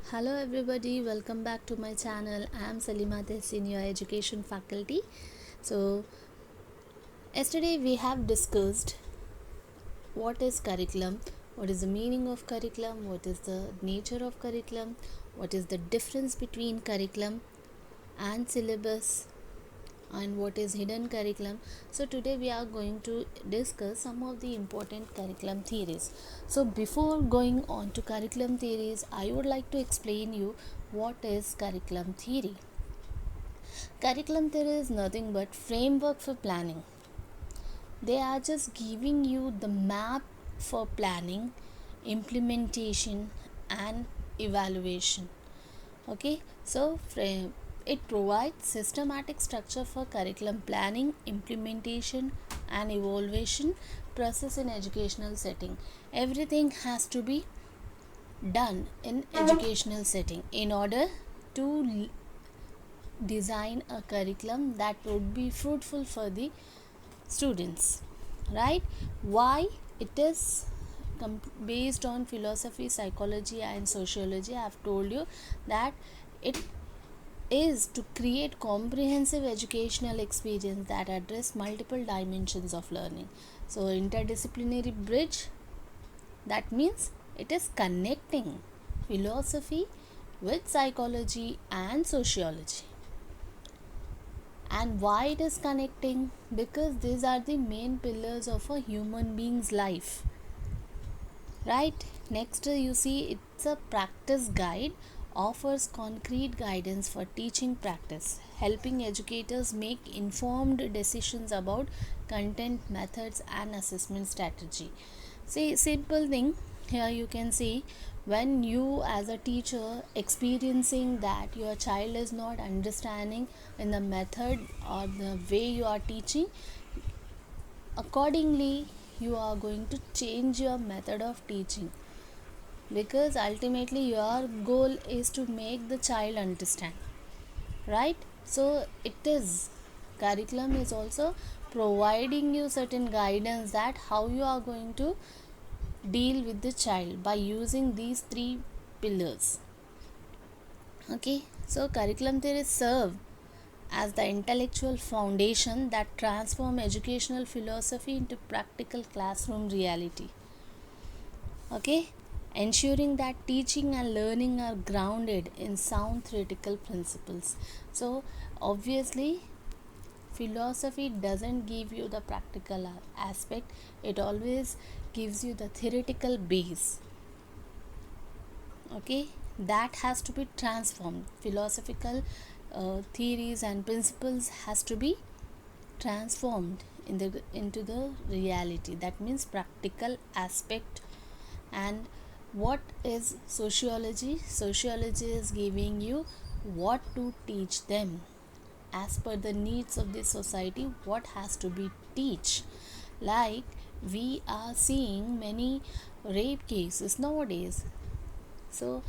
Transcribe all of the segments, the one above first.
Hello everybody, welcome back to my channel. I am Salima, the senior education faculty. So yesterday we have discussed what is curriculum, what is the meaning of curriculum, what is the nature of curriculum, what is the difference between curriculum and syllabus, and what is hidden curriculum. So today we are going to discuss some of the important curriculum theories. So before going on to curriculum theories, I would like to explain you what is curriculum theory. Curriculum theory is nothing but framework for planning. They are just giving you the map for planning, implementation and evaluation. Okay, so it provides systematic structure for curriculum planning, implementation and evaluation process in educational setting. Everything has to be done in educational setting in order to design a curriculum that would be fruitful for the students, right? Why? It is based on philosophy, psychology and sociology. I have told you that it is to create comprehensive educational experience that address multiple dimensions of learning. So interdisciplinary bridge, that means it is connecting philosophy with psychology and sociology. And why it is connecting? Because these are the main pillars of a human being's life, right? Next, you see it's a practice guide, offers concrete guidance for teaching practice, helping educators make informed decisions about content, methods and assessment strategy. See, simple thing here you can see, when you as a teacher experiencing that your child is not understanding in the method or the way you are teaching, accordingly you are going to change your method of teaching, because ultimately your goal is to make the child understand, right? So it is, curriculum is also providing you certain guidance that how you are going to deal with the child by using these three pillars. Okay, so curriculum theory serve as the intellectual foundation that transform educational philosophy into practical classroom reality. Okay, ensuring that teaching and learning are grounded in sound theoretical principles. So obviously philosophy doesn't give you the practical aspect, it always gives you the theoretical base. Okay, that has to be transformed. Philosophical theories and principles has to be transformed into the reality, that means practical aspect. And what is sociology? Sociology is giving you what to teach them as per the needs of the society, what has to be teach. Like we are seeing many rape cases nowadays, so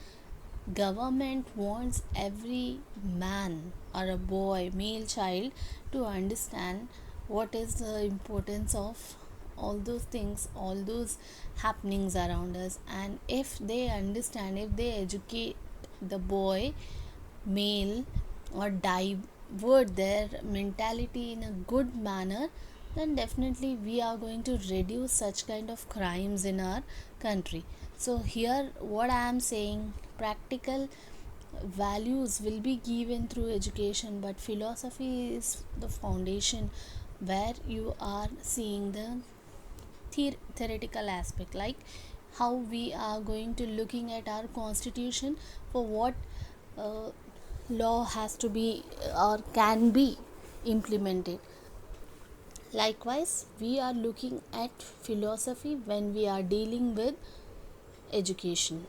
government wants every man or a boy, male child, to understand what is the importance of all those things, all those happenings around us. And if they understand, if they educate the boy, male, or divert their mentality in a good manner, then definitely we are going to reduce such kind of crimes in our country. So here what I am saying, practical values will be given through education, but philosophy is the foundation where you are seeing the theoretical aspect, like how we are going to looking at our constitution, for what uh, law has to be or can be implemented. Likewise, we are looking at philosophy when we are dealing with education.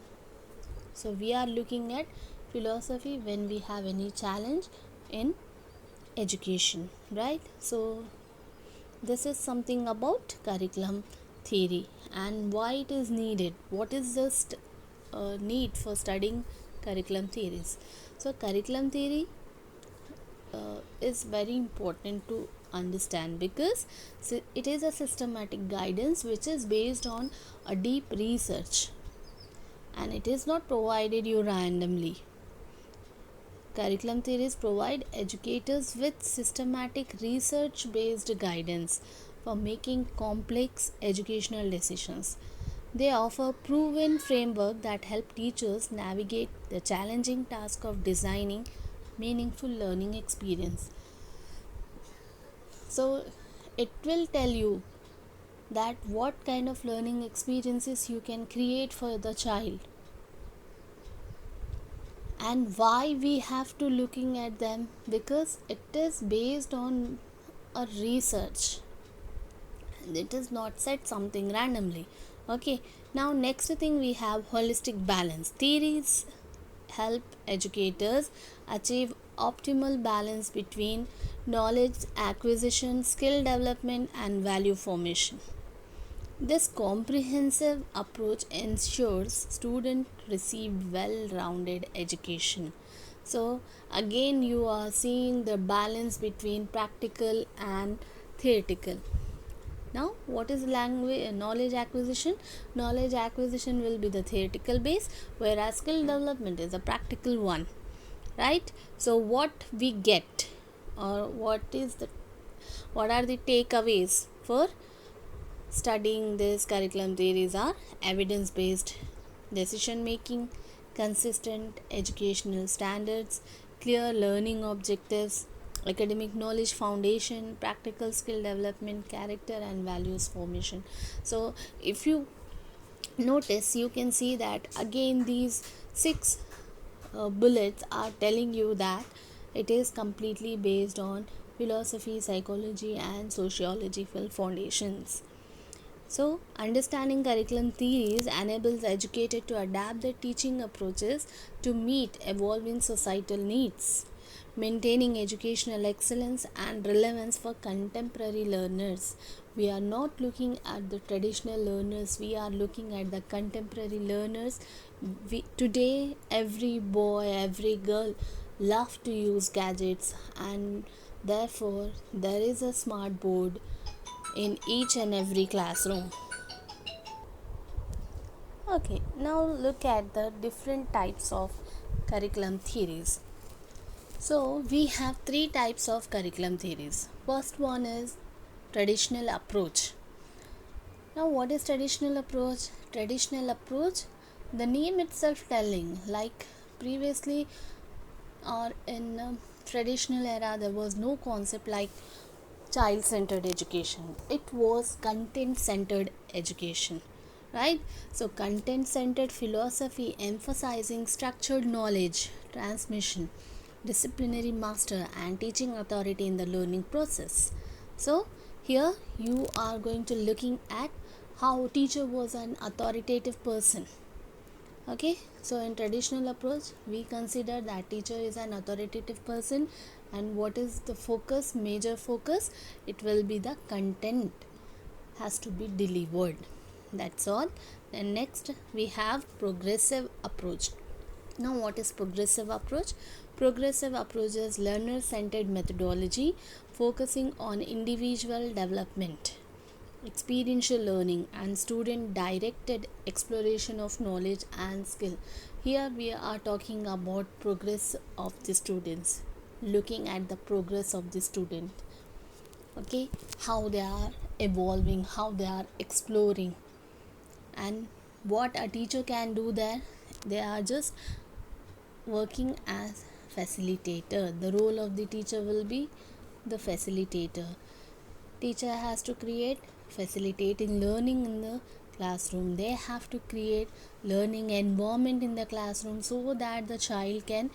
So we are looking at philosophy when we have any challenge in education, right? So this is something about curriculum theory and why it is needed. What is the need for studying curriculum theories? So curriculum theory is very important to understand, because it is a systematic guidance which is based on a deep research and it is not provided you randomly. Curriculum theories provide educators with systematic research based guidance for making complex educational decisions. They offer proven framework that help teachers navigate the challenging task of designing meaningful learning experience. So it will tell you that what kind of learning experiences you can create for the child and why we have to looking at them, because it is based on a research. It is not said something randomly. Okay, now next thing we have holistic balance. Theories help educators achieve optimal balance between knowledge acquisition, skill development, and value formation. This comprehensive approach ensures students receive well-rounded education. So again you are seeing the balance between practical and theoretical. Now what is language knowledge acquisition? Knowledge acquisition will be the theoretical base, whereas skill development is a practical one, right? So what we get, or what are the takeaways for studying this curriculum theories are evidence based decision making, consistent educational standards, clear learning objectives, academic knowledge foundation, practical skill development, character and values formation. So if you notice, you can see that again these six bullets are telling you that it is completely based on philosophy, psychology and sociological foundations. So, understanding curriculum theories enables educators to adapt their teaching approaches to meet evolving societal needs, maintaining educational excellence and relevance for contemporary learners. We are not looking at the traditional learners, we are looking at the contemporary learners. Today, every boy, every girl love to use gadgets, and therefore there is a smart board in each and every classroom. Okay, now look at the different types of curriculum theories. So we have three types of curriculum theories. First one is traditional approach. Now what is traditional approach? Traditional approach, the name itself telling, like previously or in traditional era there was no concept like child centered education. It was content centered education, right? So content centered philosophy emphasizing structured knowledge transmission, disciplinary master and teaching authority in the learning process. So here you are going to looking at how teacher was an authoritative person. Okay, so in traditional approach we consider that teacher is an authoritative person, and what is the focus, major focus? It will be the content has to be delivered, that's all. Then next we have progressive approach. Now what is progressive approach? Progressive approach is learner centered methodology focusing on individual development, experiential learning and student directed exploration of knowledge and skill. Here we are talking about progress of the students, looking at the progress of the student. Okay, how they are evolving, how they are exploring, and what a teacher can do there. They are just working as facilitator. The role of the teacher will be the facilitator. Teacher has to create facilitating learning in the classroom. They have to create learning environment in the classroom so that the child can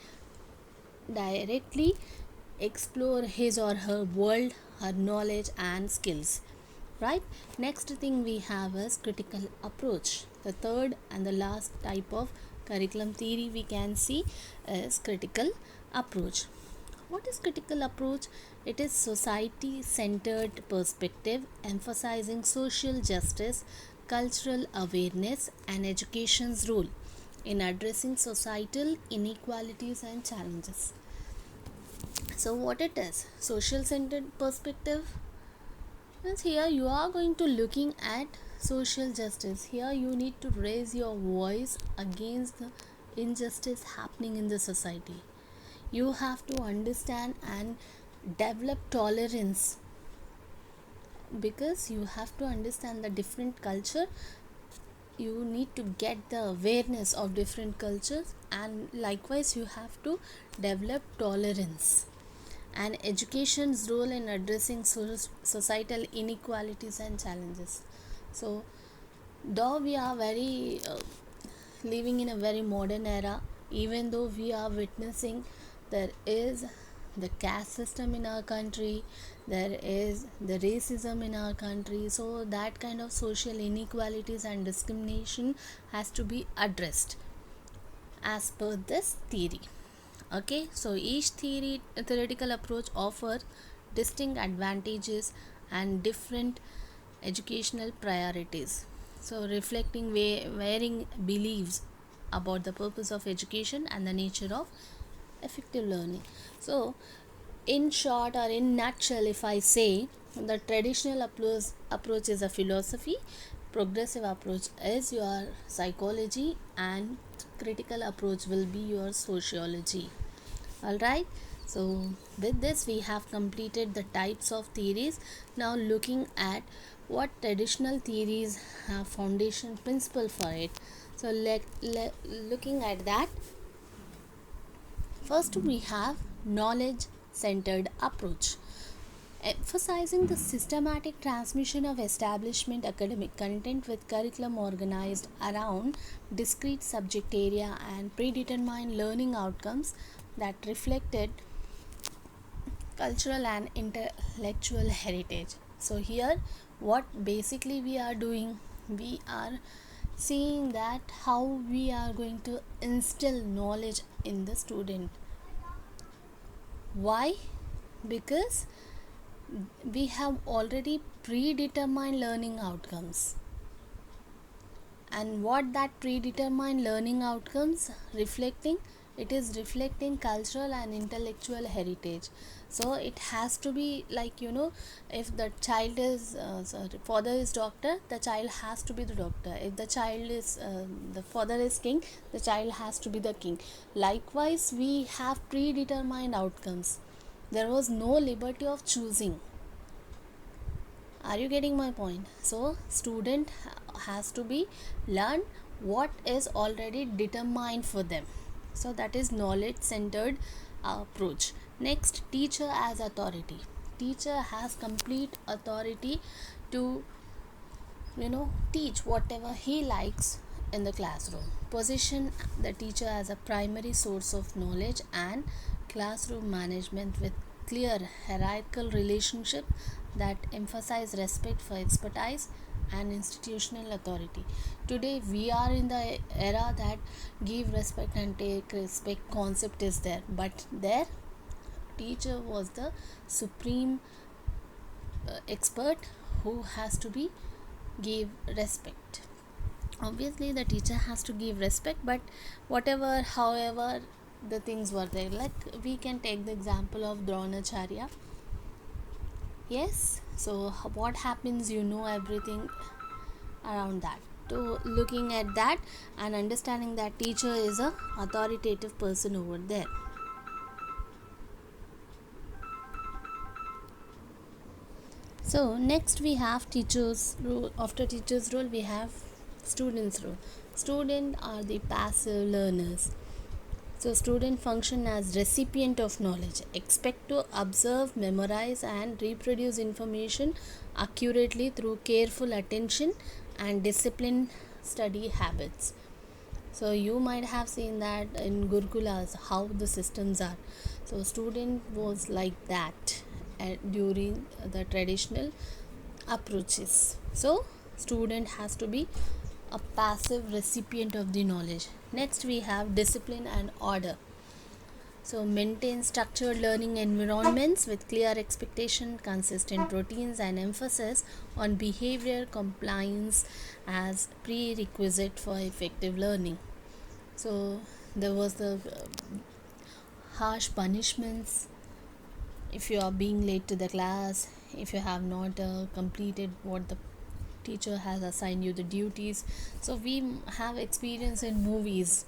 directly explore his or her world, her knowledge and skills, right? Next thing we have is critical approach. The third and the last type of curriculum theory we can see is critical approach. What is critical approach? It is society centered perspective emphasizing social justice, cultural awareness and education's role in addressing societal inequalities and challenges. So what it is? Social centered perspective means here you are going to looking at social justice. Here you need to raise your voice against the injustice happening in the society. You have to understand and develop tolerance, because you have to understand the different culture. You need to get the awareness of different cultures, and likewise you have to develop tolerance. And education's role in addressing societal inequalities and challenges. So though we are very living in a very modern era, even though we are witnessing there is the caste system in our country, there is the racism in our country, so that kind of social inequalities and discrimination has to be addressed as per this theory. Okay, so each theoretical approach offers distinct advantages and different educational priorities, so reflecting varying beliefs about the purpose of education and the nature of effective learning. So in short, or in nutshell, if I say, the traditional approach is a philosophy, progressive approach is your psychology, and critical approach will be your sociology. All right, so with this we have completed the types of theories. Now looking at what traditional theories have foundation principle for it. So looking at that, first we have knowledge centered approach, emphasizing the systematic transmission of establishment academic content with curriculum organized around discrete subject area and predetermined learning outcomes that reflected cultural and intellectual heritage. So here what basically we are doing, we are seeing that how we are going to instill knowledge in the student. Why? Because we have already predetermined learning outcomes, and what that predetermined learning outcomes reflecting, it is reflecting cultural and intellectual heritage. So it has to be like, if the child is father is doctor, the child has to be the doctor. If the child is the father is king, the child has to be the king. Likewise we have predetermined outcomes. There was no liberty of choosing. Are you getting my point? So student has to be learn what is already determined for them. So that is knowledge centered approach. Next, teacher as authority. Teacher has complete authority to teach whatever he likes in the classroom. Position the teacher as a primary source of knowledge and classroom management with clear hierarchical relationship that emphasize respect for expertise and institutional authority. Today we are in the era that give respect and take respect concept is there, but there teacher was the supreme expert who has to be give respect. Obviously the teacher has to give respect, but whatever however the things were there, like we can take the example of Dronacharya. Yes, so what happens, everything around that. So looking at that and understanding that teacher is a authoritative person over there. So next we have teachers role. After teachers role we have students role. Student are the passive learners. So student function as recipient of knowledge, expect to observe, memorize and reproduce information accurately through careful attention and disciplined study habits. So you might have seen that in Gurukulas how the systems are. So student was like that during the traditional approaches. So student has to be a passive recipient of the knowledge. Next we have discipline and order. So maintain structured learning environments with clear expectation, consistent routines and emphasis on behavior compliance as prerequisite for effective learning. So there was the harsh punishments if you are being late to the class, if you have not completed what the teacher has assigned you the duties. So we have experience in movies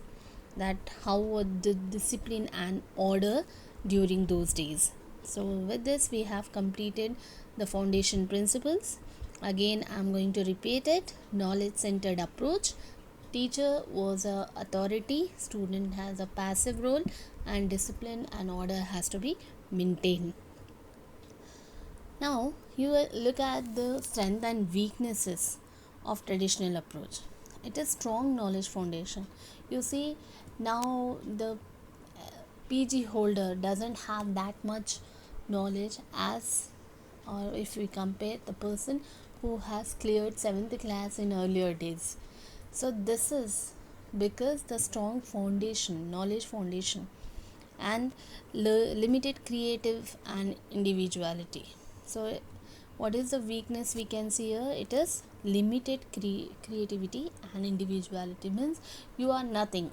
that how was the discipline and order during those days. So with this we have completed the foundation principles. Again I'm going to repeat it. Knowledge centered approach. Teacher was a authority, student has a passive role, and discipline and order has to be maintained. Now you look at the strength and weaknesses of traditional approach. It is strong knowledge foundation. You see, now the PG holder doesn't have that much knowledge as, or if we compare the person who has cleared 7th class in earlier days. So this is because the strong foundation, knowledge foundation, and limited creative and individuality. So what is the weakness we can see here? It is limited creativity and individuality. Means you are nothing,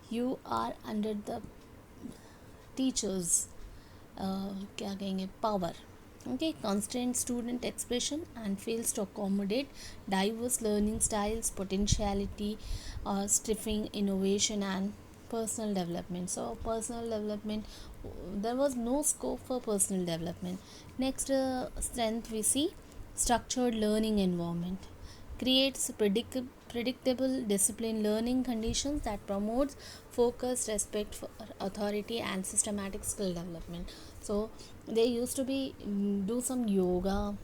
you are under the teachers क्या कहेंगे power. Okay, constraint student expression and fails to accommodate diverse learning styles, potentiality, stifling innovation and personal development. So personal development, there was no scope for personal development. Next strength we see structured learning environment. Creates predictable discipline learning conditions that promotes focus, respect for authority and systematic skill development. So they used to be do some yoga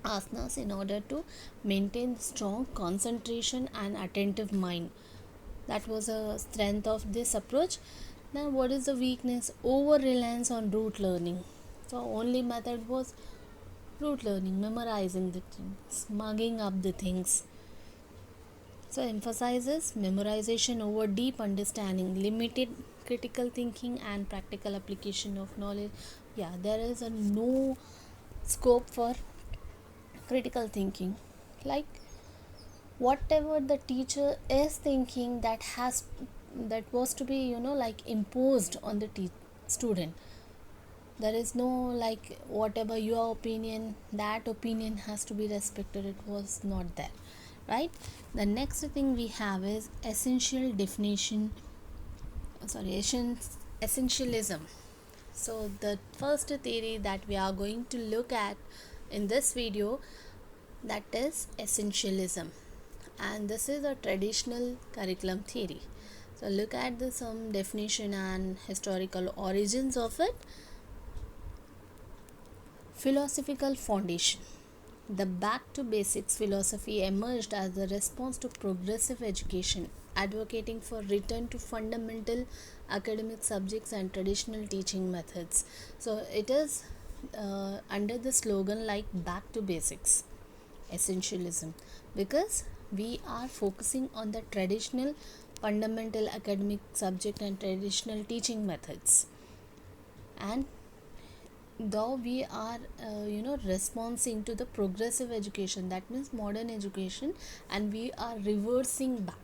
asanas in order to maintain strong concentration and attentive mind. That was a strength of this approach. Now what is the weakness? Over reliance on rote learning. So only method was rote learning, memorizing the things, mugging up the things. So emphasizes memorization over deep understanding, limited critical thinking and practical application of knowledge. Yeah, there is a no scope for critical thinking. Like whatever the teacher is thinking, that was to be like imposed on the student. There is no like whatever your opinion, that opinion has to be respected. It was not there, right? The next thing we have is essentialism. So the first theory that we are going to look at in this video, that is essentialism, and this is a traditional curriculum theory. So look at the some definition and historical origins of it. Philosophical foundation. The back to basics philosophy emerged as a response to progressive education, advocating for return to fundamental academic subjects and traditional teaching methods. So it is under the slogan like back to basics, essentialism, because we are focusing on the traditional fundamental academic subject and traditional teaching methods, and though we are responding to the progressive education, that means modern education, and we are reversing back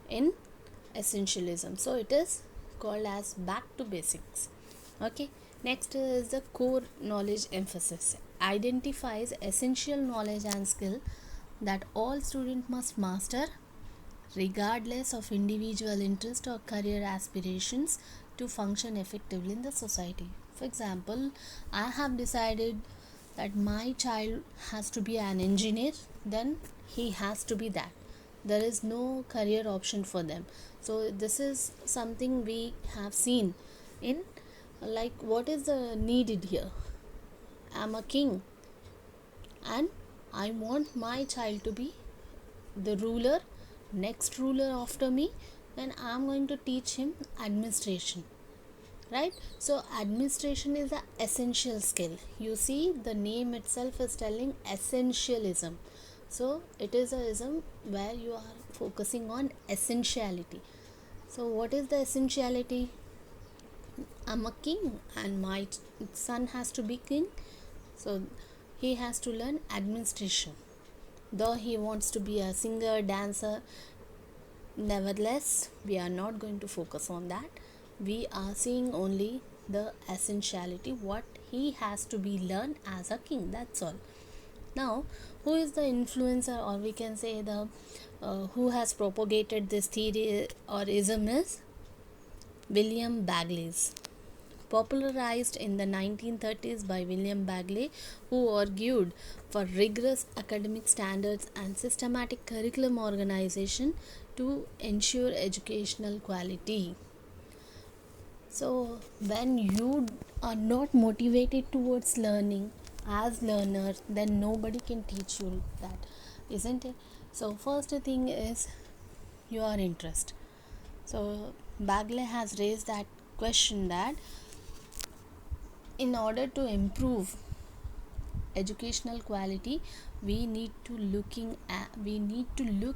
in essentialism. So it is called as back to basics. Okay, next is the core knowledge emphasis. Identifies essential knowledge and skill that all students must master regardless of individual interest or career aspirations to function effectively in the society. For example, I have decided that my child has to be an engineer, then he has to be that. There is no career option for them. So this is something we have seen in, like, what is the needed here? I'm a king and I want my child to be the ruler, next ruler after me, then I'm going to teach him administration, right? So administration is an essential skill. You see, the name itself is telling essentialism. So it is a ism where you are focusing on essentiality. So what is the essentiality? I'm a king and my son has to be king, so he has to learn administration. Though he wants to be a singer, dancer, nevertheless we are not going to focus on that. We are seeing only the essentiality, what he has to be learned as a king, that's all. Now, who is the influencer, or we can say the who has propagated this theory or ism is William Bagley's, popularized in the 1930s by William Bagley, who argued for rigorous academic standards and systematic curriculum organization to ensure educational quality. So, when you are not motivated towards learning as learners, then nobody can teach you that, isn't it? So, first thing is your interest. So, Bagley has raised that question that in order to improve educational quality, we need to look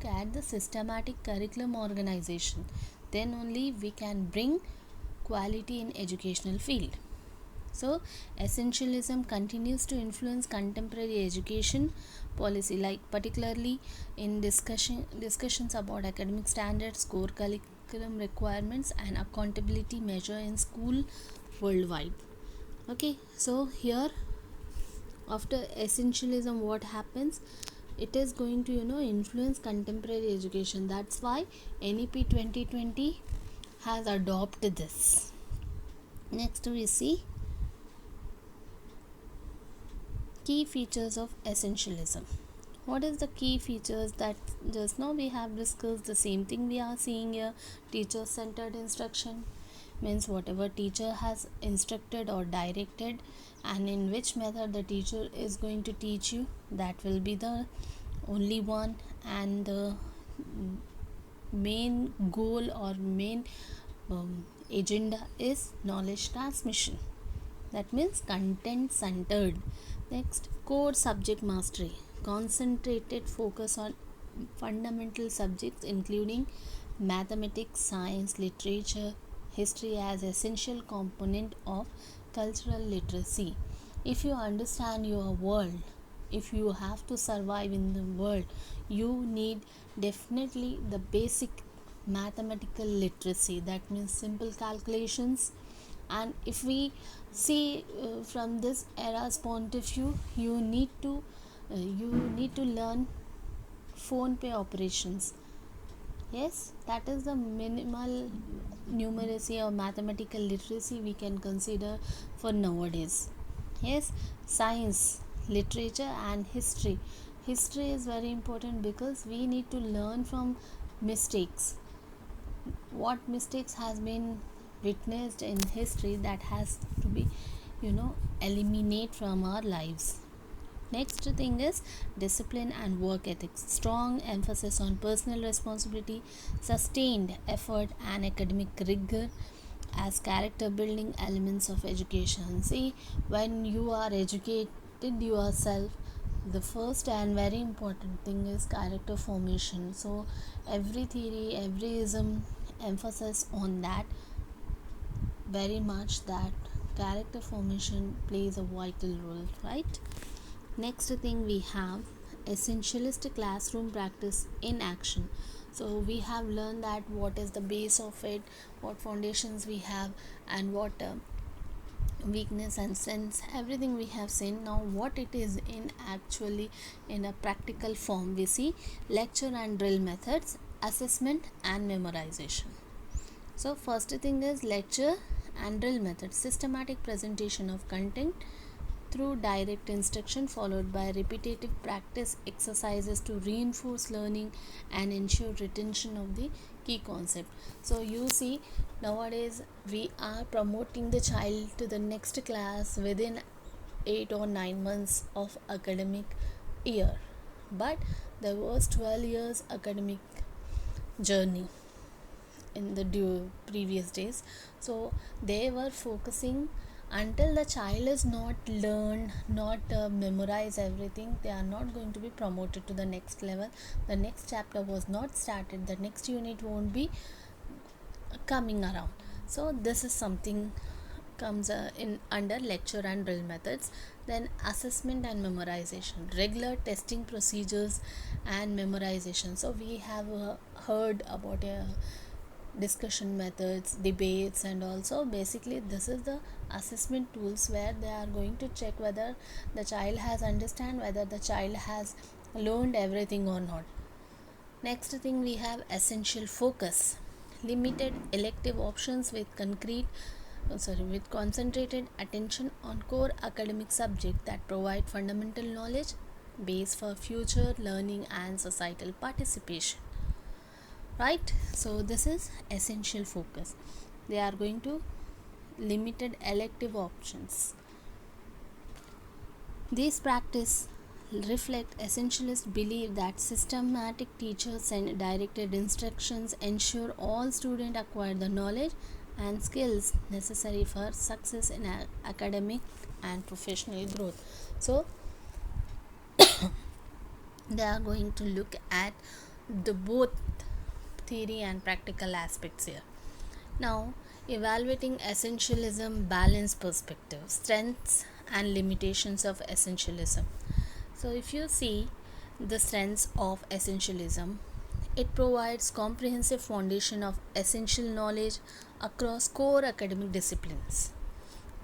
at the systematic curriculum organization. Then only we can bring quality in educational field. So, essentialism continues to influence contemporary education policy, like particularly in discussions about academic standards, core curriculum requirements, and accountability measure in school worldwide. Okay, so here after essentialism, what happens? It is going to influence contemporary education. That's why NEP 2020 has adopted this. Next, we see key features of essentialism. What is the key features? That just now we have discussed the same thing we are seeing here. Teacher centered instruction means whatever teacher has instructed or directed, and in which method the teacher is going to teach you, that will be the only one. And the main goal or main agenda is knowledge transmission. That means content centered. Next, core subject mastery, concentrated focus on fundamental subjects including mathematics, science, literature, history as essential component of cultural literacy. If you understand your world, if you have to survive in the world, you need definitely the basic mathematical literacy. That means simple calculations. And if we see from this era's point of view, you need to learn phone pay operations. Yes, that is the minimal numeracy or mathematical literacy we can consider for nowadays. Yes, science, literature, and history. History is very important because we need to learn from mistakes. What mistakes has been witnessed in history, that has to be eliminate from our lives. Next thing is discipline and work ethics, strong emphasis on personal responsibility, sustained effort, and academic rigor as character building elements of education. See, when you are educated yourself, the first and very important thing is character formation. So every theory, every ism emphasis on that very much, that character formation plays a vital role, right? Next thing we have essentialist classroom practice in action. So we have learned that what is the base of it, what foundations we have, and what weakness and sense, everything we have seen. Now what it is in actually in a practical form, we see lecture and drill methods, assessment and memorization. So first thing is lecture and drill method, systematic presentation of content through direct instruction followed by repetitive practice exercises to reinforce learning and ensure retention of the key concept. So you see, nowadays we are promoting the child to the next class within 8 or 9 months of academic year, but there was 12 years academic journey in the previous days. So they were focusing until the child is not learned, not memorize everything, they are not going to be promoted to the next level. The next chapter was not started, the next unit won't be coming around. So this is something comes in under lecture and drill methods. Then assessment and memorization, regular testing procedures and memorization. So we have heard about discussion methods, debates, and also basically this is the assessment tools where they are going to check whether the child has understand, whether the child has learned everything or not. Next thing, we have essential focus, limited elective options with with concentrated attention on core academic subjects that provide fundamental knowledge base for future learning and societal participation. Right? So this is essential focus. They are going to limited elective options. These practice reflect essentialist belief that systematic teachers and directed instructions ensure all students acquire the knowledge and skills necessary for success in academic and professional growth. So they are going to look at the both theory and practical aspects here. Now, evaluating essentialism, balance perspective, strengths and limitations of essentialism. So, if you see the strengths of essentialism, it provides comprehensive foundation of essential knowledge across core academic disciplines,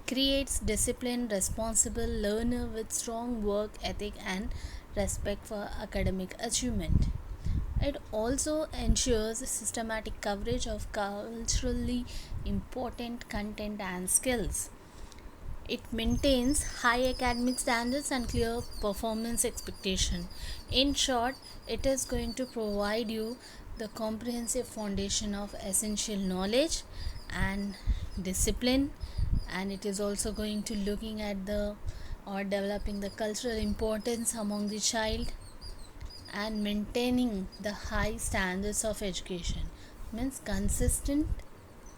creates disciplined, responsible learner with strong work ethic and respect for academic achievement. It also ensures systematic coverage of culturally important content and skills. It maintains high academic standards and clear performance expectation. In short, it is going to provide you the comprehensive foundation of essential knowledge and discipline, and it is also going to looking at the or developing the cultural importance among the child and maintaining the high standards of education, means consistent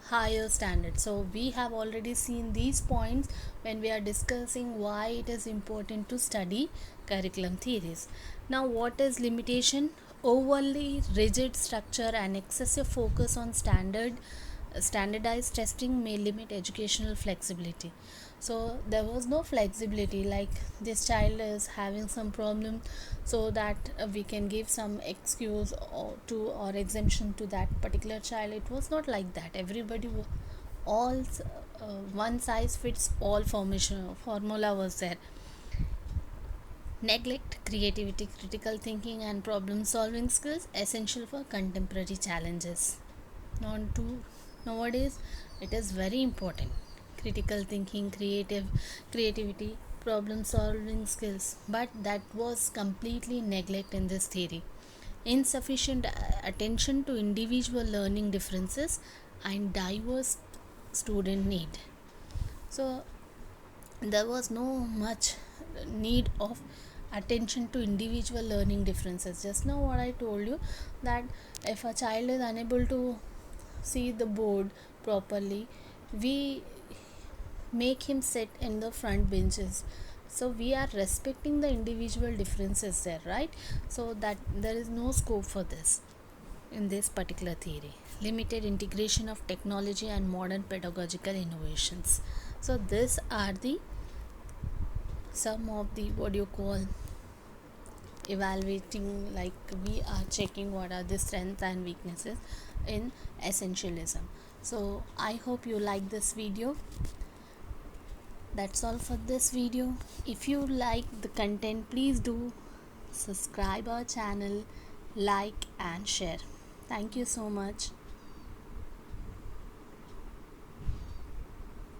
higher standards. So we have already seen these points when we are discussing why it is important to study curriculum theories. Now, what is limitation? Overly rigid structure and excessive focus on standardized testing may limit educational flexibility. So there was no flexibility, like this child is having some problem, so that we can give some excuse or exemption to that particular child. It was not like that. Everybody all one size fits all formula was there. Neglect creativity, critical thinking and problem solving skills essential for contemporary challenges. Nowadays it is very important. Critical thinking, creativity, problem solving skills, but that was completely neglect in this theory. Insufficient attention to individual learning differences and diverse student need. So there was no much need of attention to individual learning differences. Just now what I told you, that if a child is unable to see the board properly, we make him sit in the front benches, so we are respecting the individual differences there, right? So that there is no scope for this in this particular theory. Limited integration of technology and modern pedagogical innovations. So these are the some of the what you call evaluating, like we are checking what are the strengths and weaknesses in essentialism. So I hope you like this video. That's all for this video. If you like the content, please do subscribe our channel, like and share. Thank you so much.